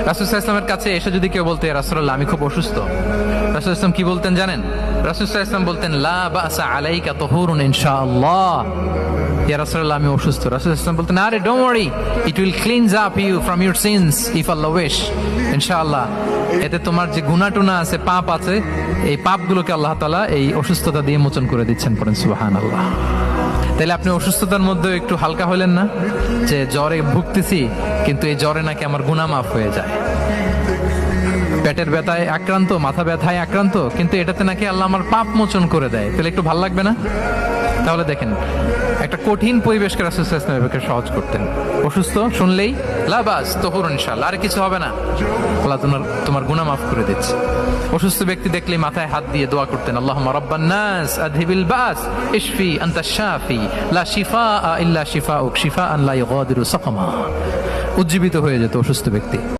রাসূল সাল্লাল্লাহু আলাইহি ওয়াসাল্লামের কাছে এসে যদি কেউ বলতে, রাসূলুল্লাহ আমি খুব অসুস্থ, রাসূল সাল্লাল্লাহু আলাইহি ওয়াসাল্লাম কি বলতেন জানেন? রাসূল সাল্লাল্লাহু আলাইহি ওয়াসাল্লাম বলতেন, লা বাসা আলাইকা তুহুরুন ইনশাআল্লাহ। ইয়া রাসূলুল্লাহ আমি অসুস্থ। রাসূল সাল্লাল্লাহু আলাইহি ওয়াসাল্লাম বলতেন, আরে don't worry, it will cleanse up you from your sins if Allah wish. ইনশাআল্লাহ এতে তোমার যে গুনাহ টুনা আছে, পাপ আছে, এই পাপগুলোকে আল্লাহ তাআলা এই অসুস্থতা দিয়ে মোচন করে দিচ্ছেন। পড়েন সুবহানাল্লাহ। তাহলে আপনি অসুস্থতার মধ্যে একটু হালকা হলেন না, যে জ্বরে ভুগতেছি কিন্তু এই জ্বরে নাকি আমার গুনাহ মাফ হয়ে যায়। পেটের ব্যথায় আক্রান্ত, মাথা ব্যথায় আক্রান্ত, কিন্তু এটাতে নাকি আল্লাহ আমার পাপ মোচন করে দেয়, তাহলে একটু ভালো লাগবে না? তাহলে দেখেন, একটা কঠিন পরিবেশকে রাসূল সাল্লাল্লাহু আলাইহি ওয়াসাল্লাম সহজ করতেন। অসুস্থ শুনলেই লা বাস তুহুরুন ইনশাআল্লাহ, আর কিছু হবে না, আল্লাহ তোমার গুনাহ মাফ করে দিচ্ছে। অসুস্থ ব্যক্তি দেখলেই মাথায় হাত দিয়ে দোয়া করতেন, আল্লাহুম্মা রাব্বান নাস আযহিবিল বাস ইশফি আনতাশ শাফি লা শিফাআ ইল্লা শিফাউক শিফাআন লা ইউগাদিরু সাকামা। উজ্জীবিত হয়ে যেত অসুস্থ ব্যক্তি।